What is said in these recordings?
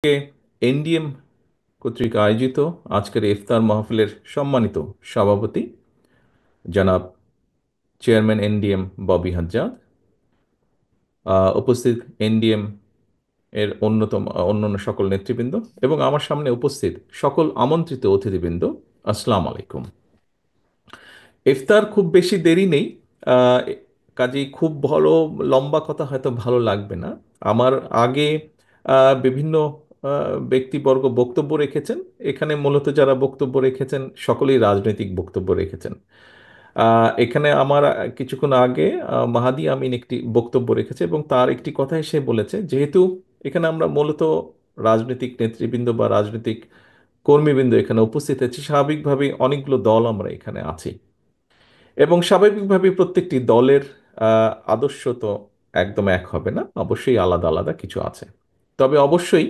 কে NDM কর্তৃক আয়োজিত আজকের ইফতার মাহফিলের সম্মানিত সভাপতি জনাব চেয়ারম্যান এনডিএম ববি হাজ্জাদ, উপস্থিত এনডিএম এর অন্যান্য সকল নেতৃবৃন্দ এবং আমার সামনে উপস্থিত সকল আমন্ত্রিত অতিথিবৃন্দ, আসসালামু আলাইকুম। ইফতার খুব বেশি দেরি নেই। আহ, কাজেই খুব বড় লম্বা কথা হয়তো ভালো লাগবে না। আমার আগে বিভিন্ন ব্যক্তিবর্গ বক্তব্য রেখেছেন। এখানে মূলত যারা বক্তব্য রেখেছেন সকলেই রাজনৈতিক বক্তব্য রেখেছেন। এখানে আমার কিছুক্ষণ আগে মাহাদি আমিন একটি বক্তব্য রেখেছে এবং তার একটি কথাই সে বলেছে, যেহেতু এখানে আমরা মূলত রাজনৈতিক নেতৃবৃন্দ বা রাজনৈতিক কর্মীবৃন্দ এখানে উপস্থিত আছি, স্বাভাবিকভাবেই অনেকগুলো দল আমরা এখানে আছি এবং স্বাভাবিকভাবে প্রত্যেকটি দলের আদর্শ তো একদম এক হবে না, অবশ্যই আলাদা আলাদা কিছু আছে। তবে অবশ্যই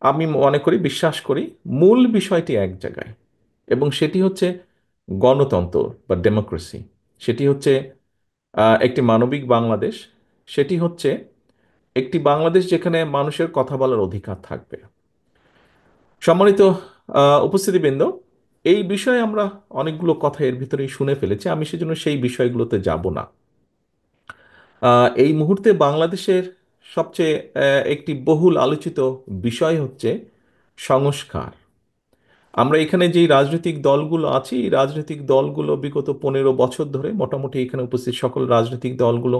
আমি মনে করি, বিশ্বাস করি, মূল বিষয়টি এক জায়গায় এবং সেটি হচ্ছে গণতন্ত্র বা ডেমোক্রেসি। সেটি হচ্ছে একটি মানবিক বাংলাদেশ। সেটি হচ্ছে একটি বাংলাদেশ যেখানে মানুষের কথা বলার অধিকার থাকবে। সম্মানিত উপস্থিতিবৃন্দ, এই বিষয়ে আমরা অনেকগুলো কথা এর ভিতরেই শুনে ফেলেছি, আমি সেজন্য সেই বিষয়গুলোতে যাব না। এই মুহূর্তে বাংলাদেশের সবচেয়ে একটি বহুল আলোচিত বিষয় হচ্ছে সংস্কার। আমরা এখানে যেই রাজনৈতিক দলগুলো আছি, এই রাজনৈতিক দলগুলো বিগত 15 বছর ধরে, মোটামুটি এখানে উপস্থিত সকল রাজনৈতিক দলগুলো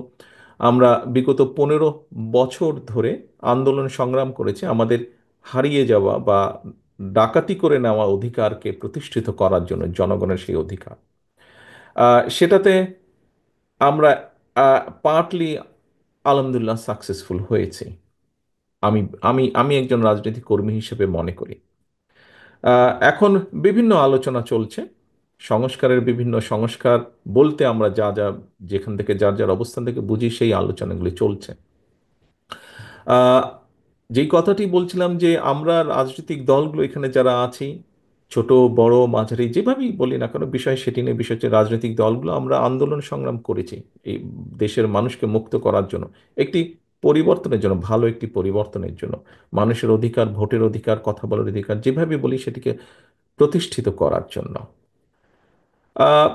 আমরা বিগত 15 বছর ধরে আন্দোলন সংগ্রাম করেছি আমাদের হারিয়ে যাওয়া বা ডাকাতি করে নেওয়া অধিকারকে প্রতিষ্ঠিত করার জন্য, জনগণের সেই অধিকার। সেটাতে আমরা পার্টলি আলহামদুলিল্লাহ সাকসেসফুল হয়েছি। আমি আমি আমি একজন রাজনৈতিক কর্মী হিসেবে মনে করি। এখন বিভিন্ন আলোচনা চলছে সংস্কারের, বিভিন্ন সংস্কার বলতে আমরা যা যা যেখান থেকে যার যার অবস্থান থেকে বুঝি সেই আলোচনাগুলি চলছে। আহ, যেই কথাটি বলছিলাম যে আমরা রাজনৈতিক দলগুলো এখানে যারা আছি, ছোট বড় মাঝারি যেভাবেই বলি না কেন, বিষয় সেটি নিয়ে, বিষয় হচ্ছে রাজনৈতিক দলগুলো আমরা আন্দোলন সংগ্রাম করেছি এই দেশের মানুষকে মুক্ত করার জন্য, একটি পরিবর্তনের জন্য, ভালো একটি পরিবর্তনের জন্য, মানুষের অধিকার, ভোটের অধিকার, কথা বলার অধিকার যেভাবে বলি সেটিকে প্রতিষ্ঠিত করার জন্য।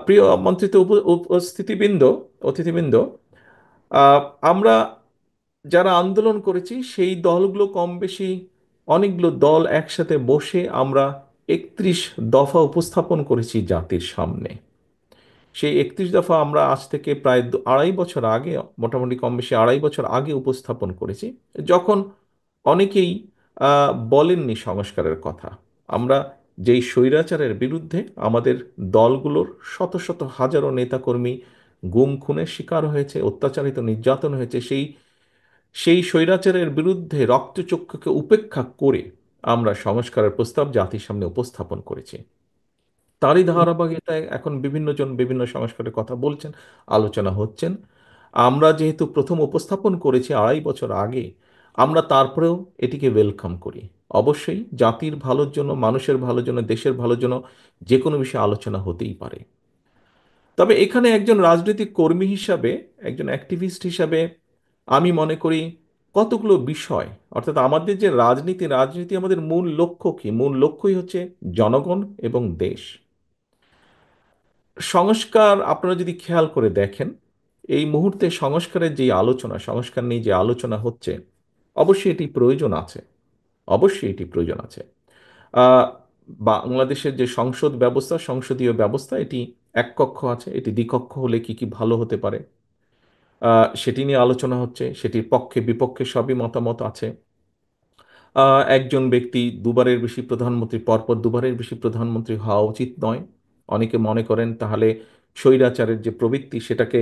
প্রিয় আমন্ত্রিত উপস্থিতিবৃন্দ, অতিথিবৃন্দ, আহ, আমরা যারা আন্দোলন করেছি সেই দলগুলো কম বেশি অনেকগুলো দল একসাথে বসে আমরা 31 দফা উপস্থাপন করেছি জাতির সামনে। সেই 31 দফা আমরা আজ থেকে প্রায় 2.5 বছর আগে, মোটামুটি কম বেশি 2.5 বছর আগে উপস্থাপন করেছি, যখন অনেকেই বলেননি সংস্কারের কথা। আমরা যেই স্বৈরাচারের বিরুদ্ধে আমাদের দলগুলোর শত শত হাজারো নেতাকর্মী গুম খুনের শিকার হয়েছে, অত্যাচারিত নির্যাতন হয়েছে, সেই সেই স্বৈরাচারের বিরুদ্ধে রক্তচক্ষুকে উপেক্ষা করে আমরা সংস্কারের প্রস্তাব জাতির সামনে উপস্থাপন করেছি। তারই ধারাবাহিকতায় এখন বিভিন্ন জন বিভিন্ন সংস্কারের কথা বলছেন, আলোচনা হচ্ছেন। আমরা যেহেতু প্রথম উপস্থাপন করেছি 2.5 বছর আগে, আমরা তারপরেও এটিকে ওয়েলকাম করি। অবশ্যই জাতির ভালোর জন্য, মানুষের ভালোর জন্য, দেশের ভালোর জন্য যে কোনো বিষয়ে আলোচনা হতেই পারে। তবে এখানে একজন রাজনৈতিক কর্মী হিসাবে, একজন অ্যাক্টিভিস্ট হিসাবে আমি মনে করি কতগুলো বিষয়, অর্থাৎ আমাদের যে রাজনীতি, রাজনীতি আমাদের মূল লক্ষ্য কি? মূল লক্ষ্যই হচ্ছে জনগণ এবং দেশ। সংস্কার আপনারা যদি খেয়াল করে দেখেন, এই মুহূর্তে সংস্কারের যে আলোচনা, সংস্কার নিয়ে যে আলোচনা হচ্ছে, অবশ্যই এটি প্রয়োজন আছে, অবশ্যই এটি প্রয়োজন আছে। আহ, বাংলাদেশের যে সংসদ ব্যবস্থা, সংসদীয় ব্যবস্থা, এটি এক কক্ষ আছে, এটি দ্বিকক্ষ হলে কি কি ভালো হতে পারে, সেটি নিয়ে আলোচনা হচ্ছে। সেটির পক্ষে বিপক্ষে সবই মতামত আছে। একজন ব্যক্তি দুবারের বেশি প্রধানমন্ত্রী, পরপর দুবারের বেশি প্রধানমন্ত্রী হওয়া উচিত নয়। অনেকে মনে করেন তাহলে স্বৈরাচারের যে প্রবৃত্তি, সেটাকে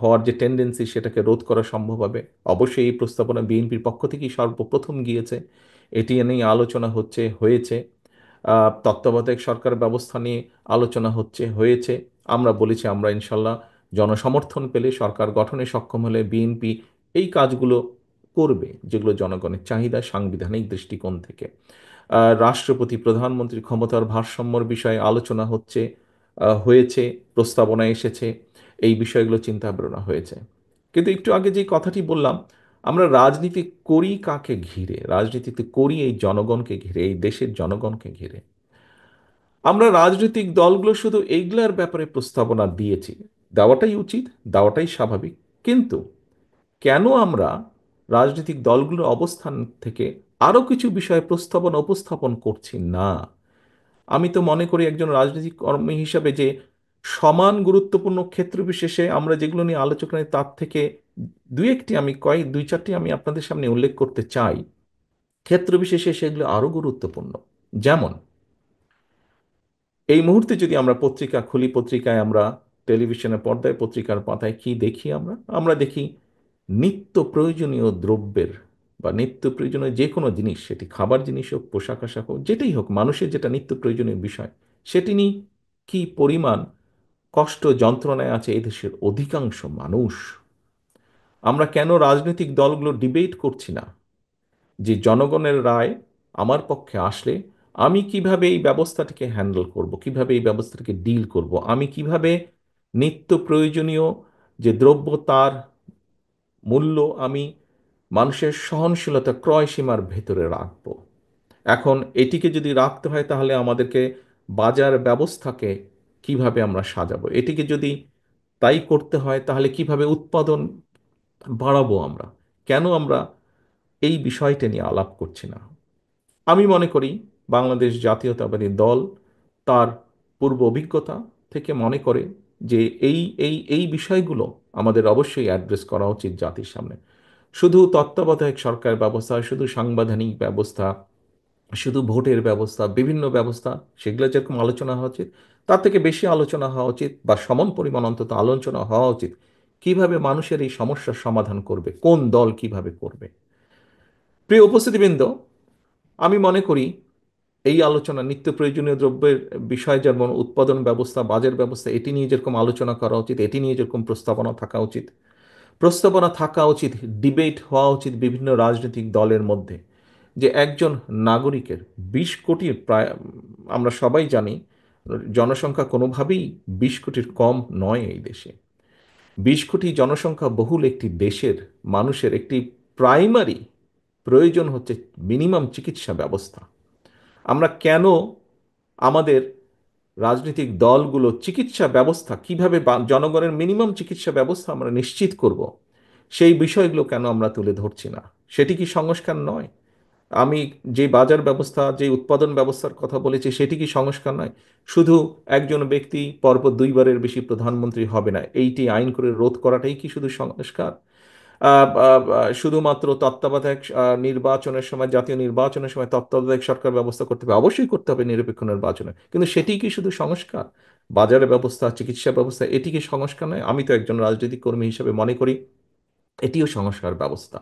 হওয়ার যে টেন্ডেন্সি, সেটাকে রোধ করা সম্ভব হবে। অবশ্যই এই প্রস্তাবনা বিএনপির পক্ষ থেকেই সর্বপ্রথম গিয়েছে, এটি নিয়ে আলোচনা হচ্ছে, হয়েছে। তত্ত্বাবধায়ক সরকার ব্যবস্থা নিয়ে আলোচনা হচ্ছে, হয়েছে। আমরা বলেছি আমরা ইনশাল্লাহ জনসমর্থন পেলে, সরকার গঠনে সক্ষম হলে বিএনপি এই কাজগুলো করবে যেগুলো জনগণের চাহিদা, সাংবিধানিক দৃষ্টিকোণ থেকে। রাষ্ট্রপতি প্রধানমন্ত্রীর ক্ষমতার ভারসাম্যর বিষয়ে আলোচনা হচ্ছে, হয়েছে, প্রস্তাবনা এসেছে, এই বিষয়গুলো চিন্তা ভাবনা হয়েছে। কিন্তু একটু আগে যে কথাটি বললাম, আমরা রাজনীতি করি কাকে ঘিরে? রাজনীতিতে করি এই জনগণকে ঘিরে, এই দেশের জনগণকে ঘিরে। আমরা রাজনৈতিক দলগুলো শুধু এইগুলার ব্যাপারে প্রস্তাবনা দিয়েছি, দেওয়াটাই উচিত, দেওয়াটাই স্বাভাবিক। কিন্তু কেন আমরা রাজনৈতিক দলগুলোর অবস্থান থেকে আরো কিছু বিষয়ে প্রস্তাবনা উপস্থাপন করছি না? আমি তো মনে করি একজন রাজনৈতিক কর্মী হিসাবে যে সমান গুরুত্বপূর্ণ ক্ষেত্র বিশেষে আমরা যেগুলো নিয়ে আলোচনা করি তার থেকে দুই চারটি আমি আপনাদের সামনে উল্লেখ করতে চাই। ক্ষেত্র বিশেষে সেগুলো আরো গুরুত্বপূর্ণ। যেমন এই মুহূর্তে যদি আমরা পত্রিকা খুলি, পত্রিকায় আমরা, টেলিভিশনের পর্দায়, পত্রিকার পাতায় কি দেখি? আমরা দেখি নিত্য প্রয়োজনীয় দ্রব্যের বা নিত্য প্রয়োজনীয় যে কোনো জিনিস, সেটি খাবার জিনিস হোক, পোশাক আশাক হোক, যেটাই হোক, মানুষের যেটা নিত্য প্রয়োজনীয় বিষয়, সেটি নিয়ে কি পরিমাণ কষ্ট যন্ত্রণায় আছে এদেশের অধিকাংশ মানুষ। আমরা কেন রাজনৈতিক দলগুলো ডিবেট করছি না যে জনগণের রায় আমার পক্ষে আসলে আমি কিভাবে এই ব্যবস্থাটিকে হ্যান্ডেল করব, কিভাবে এই ব্যবস্থাটাকে ডিল করব, আমি কিভাবে নিত্য প্রয়োজনীয় যে দ্রব্য তার মূল্য আমি মানুষের সহনশীলতা ক্রয় সীমার ভেতরে রাখবো। এখন এটিকে যদি রাখতে হয় তাহলে আমাদেরকে বাজার ব্যবস্থাকে কিভাবে আমরা সাজাবো, এটিকে যদি তাই করতে হয় তাহলে কিভাবে উৎপাদন বাড়াবো আমরা, কেন আমরা এই বিষয়টা নিয়ে আলাপ করছি না? আমি মনে করি বাংলাদেশ জাতীয়তাবাদী দল তার পূর্ব অভিজ্ঞতা থেকে মনে করে যে এই বিষয়গুলো আমাদের অবশ্যই অ্যাড্রেস করা উচিত জাতির সামনে। শুধু তত্ত্বাবধায়ক সরকার ব্যবস্থা, শুধু সাংবিধানিক ব্যবস্থা, শুধু ভোটের ব্যবস্থা, বিভিন্ন ব্যবস্থা, সেগুলো যেরকম আলোচনা হওয়া উচিত, তার থেকে বেশি আলোচনা হওয়া উচিত বা সমান পরিমাণ অন্তত আলোচনা হওয়া উচিত কিভাবে মানুষের এই সমস্যার সমাধান করবে, কোন দল কিভাবে করবে। প্রিয় উপস্থিতিবৃন্দ, আমি মনে করি এই আলোচনা নিত্য প্রয়োজনীয় দ্রব্যের বিষয় যেমন উৎপাদন ব্যবস্থা, বাজার ব্যবস্থা, এটি নিয়ে যেরকম আলোচনা করা উচিত, এটি নিয়ে যেরকম প্রস্তাবনা থাকা উচিত, ডিবেট হওয়া উচিত বিভিন্ন রাজনৈতিক দলের মধ্যে, যে একজন নাগরিকের 20 কোটির প্রায়, আমরা সবাই জানি জনসংখ্যা কোনোভাবেই 20 কোটির কম নয় এই দেশে। 20 কোটি জনসংখ্যা বহুল একটি দেশের মানুষের একটি প্রাইমারি প্রয়োজন হচ্ছে মিনিমাম চিকিৎসা ব্যবস্থা। আমরা কেন আমাদের রাজনৈতিক দলগুলো চিকিৎসা ব্যবস্থা কিভাবে জনগণের মিনিমাম চিকিৎসা ব্যবস্থা আমরা নিশ্চিত করব, সেই বিষয়গুলো কেন আমরা তুলে ধরছি না? সেটি কি সংস্কার নয়? আমি যে বাজার ব্যবস্থা, যে উৎপাদন ব্যবস্থার কথা বলেছি, সেটি কি সংস্কার নয়? শুধু একজন ব্যক্তি পরপর দুইবারের বেশি প্রধানমন্ত্রী হবে না এইটি আইন করে রোধ করাটাই কি শুধু সংস্কার? শুধুমাত্র তত্ত্বাবধায়ক নির্বাচনের সময়, জাতীয় নির্বাচনের সময় তত্ত্বাবধায়ক সরকার ব্যবস্থা করতে হবে, অবশ্যই করতে হবে নিরপেক্ষ নির্বাচনে, কিন্তু সেটি কি শুধু সংস্কার? বাজারের ব্যবস্থা, চিকিৎসা ব্যবস্থা, এটি কি সংস্কার নয়? আমি তো একজন রাজনৈতিক কর্মী হিসেবে মনে করি এটিও সংস্কার ব্যবস্থা।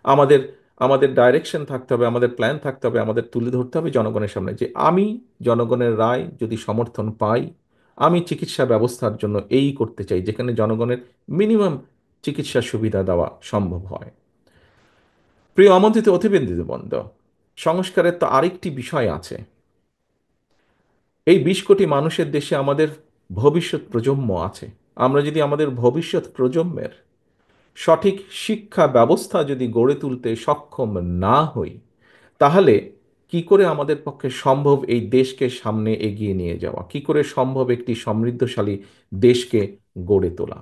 আমাদের আমাদের ডাইরেকশন থাকতে হবে, আমাদের প্ল্যান থাকতে হবে, আমাদের তুলে ধরতে হবে জনগণের সামনে যে আমি জনগণের রায় যদি সমর্থন পাই, আমি চিকিৎসা ব্যবস্থার জন্য এই করতে চাই যেখানে জনগণের মিনিমাম চিকিৎসা সুবিধা দেওয়া সম্ভব হয়। প্রিয় আমন্ত্রিত অতিথিবৃন্দ, সংস্কারের তো আরেকটি বিষয় আছে। এই 20 কোটি মানুষের দেশে আমাদের ভবিষ্যৎ প্রজন্ম আছে। আমরা যদি আমাদের ভবিষ্যৎ প্রজন্মের সঠিক শিক্ষা ব্যবস্থা যদি গড়ে তুলতে সক্ষম না হই, তাহলে কি করে আমাদের পক্ষে সম্ভব এই দেশকে সামনে এগিয়ে নিয়ে যাওয়া, কি করে সম্ভব একটি সমৃদ্ধশালী দেশকে গড়ে তোলা?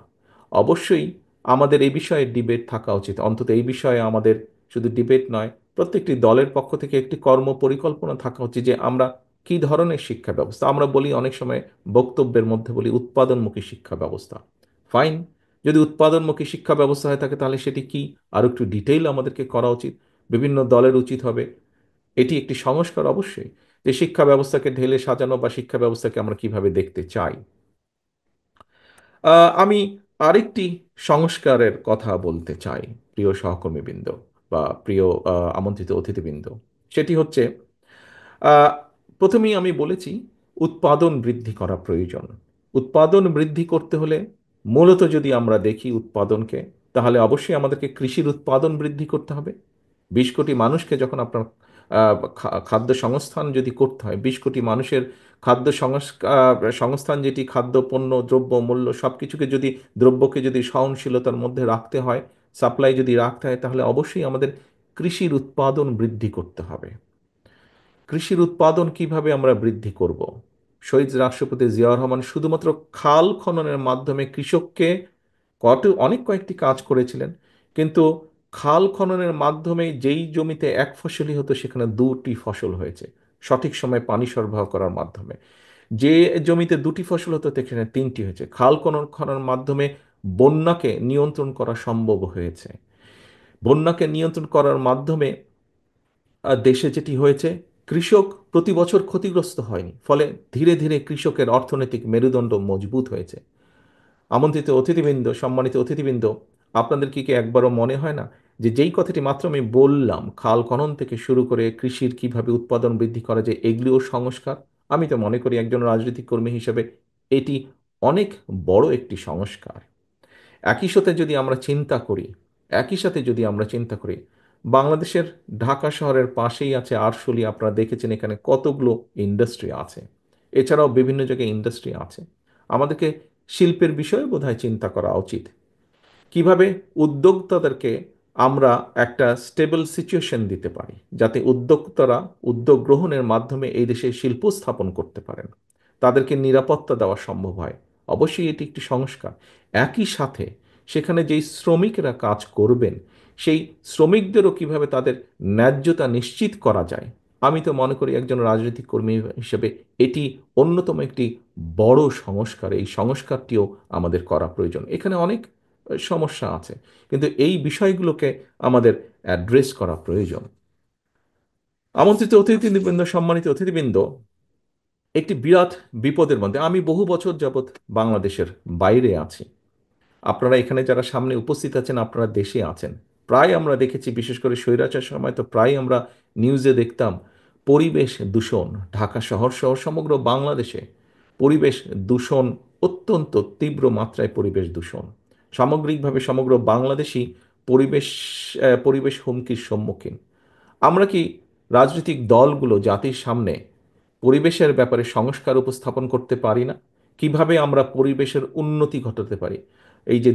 অবশ্যই আমাদের এই বিষয়ে ডিবেট থাকা উচিত। অন্তত এই বিষয়ে আমাদের শুধু ডিবেট নয়, প্রত্যেকটি দলের পক্ষ থেকে একটি কর্ম পরিকল্পনা থাকা উচিত যে আমরা কি ধরনের শিক্ষা ব্যবস্থা, আমরা বলি অনেক সময় বক্তব্যের মধ্যে বলি উৎপাদনমুখী শিক্ষা ব্যবস্থা। ফাইন, যদি উৎপাদনমুখী শিক্ষা ব্যবস্থা হয়ে থাকে তাহলে সেটি কি আরো একটু ডিটেইল আমাদেরকে করা উচিত। বিভিন্ন দলের উচিত হবে এটি একটি সংস্কার অবশ্যই, যে শিক্ষা ব্যবস্থাকে ঢেলে সাজানো বা শিক্ষা ব্যবস্থাকে আমরা কিভাবে দেখতে চাই। আমি আরেকটি সংস্কারের কথা বলতে চাই, প্রিয় সহকর্মীবৃন্দ বা প্রিয় আমন্ত্রিত অতিথিবৃন্দ। সেটি হচ্ছে, আহ, প্রথমেই আমি বলেছি উৎপাদন বৃদ্ধি করা প্রয়োজন। উৎপাদন বৃদ্ধি করতে হলে মূলত যদি আমরা দেখি উৎপাদনকে, তাহলে অবশ্যই আমাদেরকে কৃষির উৎপাদন বৃদ্ধি করতে হবে। 20 কোটি মানুষকে যখন আপনার খাদ্য সংস্থান যদি করতে হয়, 20 কোটি মানুষের খাদ্য সংস্থান, যেটি খাদ্য পণ্য দ্রব্য মূল্য সব কিছুকে যদি, দ্রব্যকে যদি সহনশীলতার মধ্যে রাখতে হয়, সাপ্লাই যদি রাখতে হয় তাহলে অবশ্যই আমাদের কৃষির উৎপাদন বৃদ্ধি করতে হবে। কৃষির উৎপাদন কিভাবে আমরা বৃদ্ধি করব? শহীদ রাষ্ট্রপতি জিয়াউর রহমান শুধুমাত্র খাল খননের মাধ্যমে কৃষককে অনেক কয়েকটি কাজ করেছিলেন, কিন্তু খাল খননের মাধ্যমে যেই জমিতে এক ফসলই হতো সেখানে দুটি ফসল হয়েছে, সঠিক সময়ে পানি সরবরাহ করার মাধ্যমে। যে জমিতে দুটি ফসল হতো সেখানে তিনটি হয়েছে। খাল খননের মাধ্যমে বন্যাকে নিয়ন্ত্রণ করা সম্ভব হয়েছে। বন্যাকে নিয়ন্ত্রণ করার মাধ্যমে দেশে যেটি হয়েছে, কৃষক প্রতি বছর ক্ষতিগ্রস্ত হয়নি, ফলে ধীরে ধীরে কৃষকের অর্থনৈতিক মেরুদণ্ড মজবুত হয়েছে। আমন্ত্রিত অতিথিবৃন্দ, সম্মানিত অতিথিবৃন্দ, আপনাদের কি একবারও মনে হয় না যে যেই কথাটি মাত্র আমি বললাম, খাল খনন থেকে শুরু করে কৃষির কিভাবে উৎপাদন বৃদ্ধি করা যায়, এগুলিও সংস্কার? আমি তো মনে করি একজন রাজনৈতিক কর্মী হিসেবে এটি অনেক বড় একটি সংস্কার। একই সাথে যদি আমরা চিন্তা করি একই সাথে যদি আমরা চিন্তা করি, বাংলাদেশের ঢাকা শহরের পাশেই আছে আরশোলি। আপনারা দেখেছেন এখানে কতগুলো ইন্ডাস্ট্রি আছে, এছাড়াও বিভিন্ন জায়গায় ইন্ডাস্ট্রি আছে। আমাদেরকে শিল্পের বিষয়ে বোধহয় চিন্তা করা উচিত। কিভাবে উদ্যোক্তাদেরকে আমরা একটা স্টেবল সিচুয়েশন দিতে পারি, যাতে উদ্যোক্তারা উদ্যোগ গ্রহণের মাধ্যমে এই দেশে শিল্প স্থাপন করতে পারেন, তাদেরকে নিরাপত্তা দেওয়া সম্ভব হয়। অবশ্যই এটি একটি সংস্কার। একই সাথে সেখানে যেই শ্রমিকেরা কাজ করবেন, সেই শ্রমিকদেরও কিভাবে তাদের ন্যায্যতা নিশ্চিত করা যায়। আমি তো মনে করি একজন রাজনৈতিক কর্মী হিসেবে এটি অন্যতম একটি বড় সংস্কার। এই সংস্কারটিও আমাদের করা প্রয়োজন। এখানে অনেক সমস্যা আছে, কিন্তু এই বিষয়গুলোকে আমাদের অ্যাড্রেস করা প্রয়োজন। আমন্ত্রিত অতিথিবৃন্দ, সম্মানিত অতিথিবৃন্দ, একটি বিরাট বিপদের মধ্যে আমি বহু বছর যাবৎ বাংলাদেশের বাইরে আছি। আপনারা এখানে যারা সামনে উপস্থিত আছেন, আপনারা দেশে আছেন। প্রায় আমরা দেখেছি, বিশেষ করে স্বৈরাচার সময় তো প্রায় আমরা নিউজে দেখতাম পরিবেশ দূষণ। ঢাকা শহর সহ সমগ্র বাংলাদেশে পরিবেশ দূষণ, অত্যন্ত তীব্র মাত্রায় পরিবেশ দূষণ। সামগ্রিকভাবে সমগ্র বাংলাদেশই পরিবেশ হুমকির সম্মুখীন। আমরা কি রাজনৈতিক দলগুলো জাতির সামনে পরিবেশের ব্যাপারে সংস্কার উপস্থাপন করতে পারি না? কিভাবে আমরা পরিবেশের উন্নতি ঘটাতে পারি? এই যে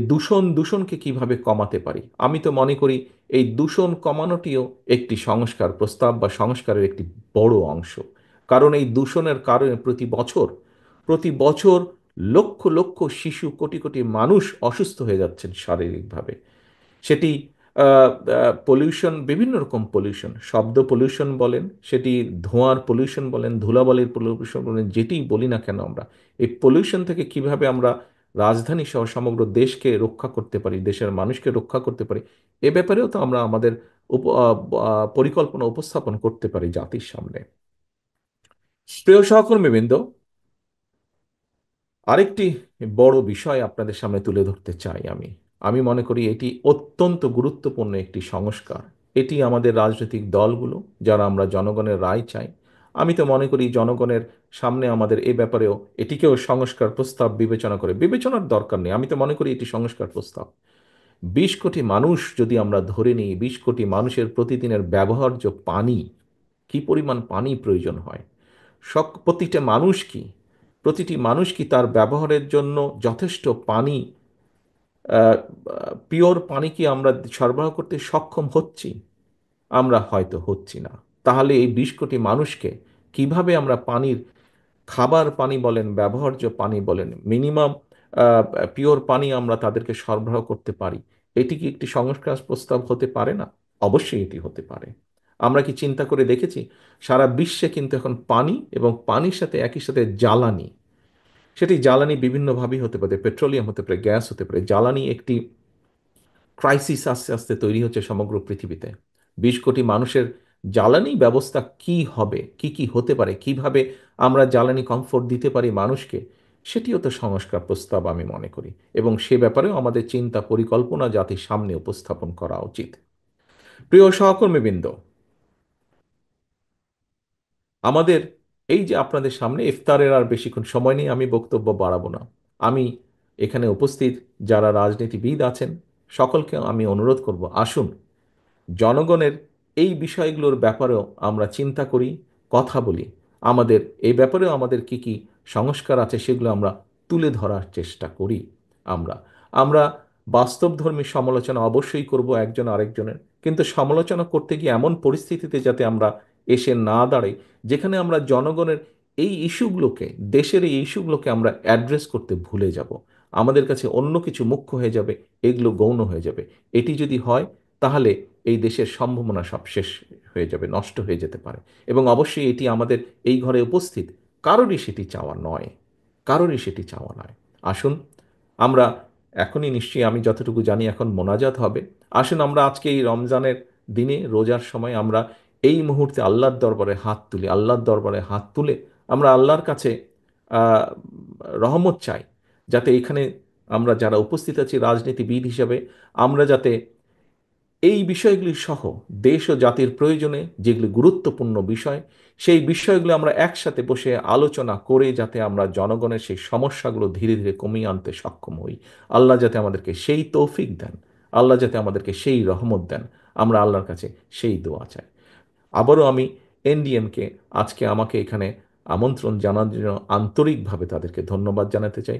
দূষণকে কিভাবে কমাতে পারি? আমি তো মনে করি এই দূষণ কমানোটিও একটি সংস্কার প্রস্তাব বা সংস্কারের একটি বড় অংশ। কারণ এই দূষণের কারণে প্রতি বছর লক্ষ লক্ষ শিশু, কোটি কোটি মানুষ অসুস্থ হয়ে যাচ্ছেন শারীরিকভাবে। সেটি পলিউশন, বিভিন্ন রকম পলিউশন, শব্দ পলিউশন বলেন, সেটি ধোঁয়ার পলিউশন বলেন, ধুলাবালির পলিউশন বলেন, যেটি বলি না কেন, আমরা এই পলিউশন থেকে কিভাবে আমরা রাজধানী সহ সমগ্র দেশকে রক্ষা করতে পারি, দেশের মানুষকে রক্ষা করতে পারি, এ ব্যাপারেও তো আমরা আমাদের পরিকল্পনা উপস্থাপন করতে পারি জাতির সামনে। প্রিয় সহকর্মীবৃন্দ, আরেকটি বড় বিষয় আপনাদের সামনে তুলে ধরতে চাই। আমি আমি মনে করি এটি অত্যন্ত গুরুত্বপূর্ণ একটি সংস্কার। এটি আমাদের রাজনৈতিক দলগুলো, যারা আমরা জনগণের রায় চাই, আমি তো মনে করি জনগণের সামনে আমাদের এ ব্যাপারেও এটিকেও সংস্কার প্রস্তাব বিবেচনার দরকার নেই। আমি তো মনে করি এটি সংস্কার প্রস্তাব। 20 কোটি মানুষ যদি আমরা ধরে নিই, 20 কোটি মানুষের প্রতিদিনের ব্যবহার্য পানি, কি পরিমাণ পানি প্রয়োজন হয়, প্রতিটি মানুষ কি তার ব্যবহারের জন্য যথেষ্ট পানি, পিওর পানি কি আমরা সরবরাহ করতে সক্ষম হচ্ছি? আমরা হয়তো হচ্ছি না। তাহলে এই 20 কোটি মানুষকে কিভাবে আমরা পানির, খাবার পানি বলেন, ব্যবহার্য পানি বলেন, মিনিমাম পিওর পানি আমরা তাদেরকে সরবরাহ করতে পারি? এটি কি একটি সংস্কার প্রস্তাব হতে পারে না? অবশ্যই এটি হতে পারে। আমরা কি চিন্তা করে দেখেছি, সারা বিশ্বে কিন্তু এখন পানি এবং পানির সাথে একই সাথে জ্বালানি, সেটি জ্বালানি বিভিন্নভাবেই হতে পারে, পেট্রোলিয়াম হতে পারে, গ্যাস হতে পারে, জ্বালানি একটি ক্রাইসিস আস্তে আস্তে তৈরি হচ্ছে সমগ্র পৃথিবীতে। 20 কোটি মানুষের জ্বালানি ব্যবস্থা কি হবে, কি কি হতে পারে, কিভাবে আমরা জ্বালানি কমফোর্ট দিতে পারি মানুষকে, সেটিও তো সংস্কার প্রস্তাব আমি মনে করি। এবং সে ব্যাপারেও আমাদের চিন্তা পরিকল্পনা জাতির সামনে উপস্থাপন করা উচিত। প্রিয় সহকর্মীবৃন্দ, আমাদের এই যে আপনাদের সামনে ইফতারের আর বেশিক্ষণ সময় নেই, আমি বক্তব্য বাড়াবো না। আমি এখানে উপস্থিত যারা রাজনীতিবিদ আছেন, সকলকে আমি অনুরোধ করব, আসুন জনগণের এই বিষয়গুলোর ব্যাপারেও আমরা চিন্তা করি, কথা বলি। আমাদের এই ব্যাপারেও আমাদের কি কি সংস্কার আছে সেগুলো আমরা তুলে ধরার চেষ্টা করি। আমরা আমরা বাস্তবধর্মী সমালোচনা অবশ্যই করব একজন আরেকজনের, কিন্তু সমালোচনা করতে গিয়ে এমন পরিস্থিতিতে যাতে আমরা এসে না দাঁড়াই যেখানে আমরা জনগণের এই ইস্যুগুলোকে, দেশের এই ইস্যুগুলোকে আমরা অ্যাড্রেস করতে ভুলে যাব। আমাদের কাছে অন্য কিছু মুখ্য হয়ে যাবে, এগুলো গৌণ হয়ে যাবে। এটি যদি হয় তাহলে এই দেশের সম্ভাবনা সব শেষ হয়ে যাবে, নষ্ট হয়ে যেতে পারে। এবং অবশ্যই এটি আমাদের এই ঘরে উপস্থিত কারোরই সেটি চাওয়া নয়, কারোরই সেটি চাওয়া নয়। আসুন আমরা এখনই, নিশ্চয়ই আমি যতটুকু জানি এখন মোনাজাত হবে, আসুন আমরা আজকে এই রমজানের দিনে, রোজার সময় আমরা এই মুহূর্তে আল্লাহর দরবারে হাত তুলি, আল্লাহর দরবারে হাত তুলে আমরা আল্লাহর কাছে আহ, রহমত চাই, যাতে এখানে আমরা যারা উপস্থিত আছি রাজনীতিবিদ হিসাবে, আমরা যাতে এই বিষয়গুলি সহ দেশ ও জাতির প্রয়োজনে যেগুলি গুরুত্বপূর্ণ বিষয়, সেই বিষয়গুলো আমরা একসাথে বসে আলোচনা করে যাতে আমরা জনগণের সেই সমস্যাগুলো ধীরে ধীরে কমিয়ে আনতে সক্ষম হই। আল্লাহ যাতে আমাদেরকে সেই তৌফিক দেন, আল্লাহ যাতে আমাদেরকে সেই রহমত দেন, আমরা আল্লাহর কাছে সেই দোয়া চাই। আবারও আমি এনডিএমকে আজকে আমাকে এখানে আমন্ত্রণ জানানোর জন্য আন্তরিকভাবে তাদেরকে ধন্যবাদ জানাতে চাই।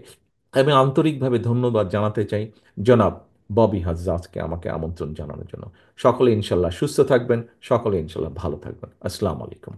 আমি আন্তরিকভাবে ধন্যবাদ জানাতে চাই জনাব ববি হাজ্জাজকে আমাকে আমন্ত্রণ জানানোর জন্য। সকলে ইনশাল্লাহ সুস্থ থাকবেন, সকলে ইনশাল্লাহ ভালো থাকবেন। আসসালামু আলাইকুম।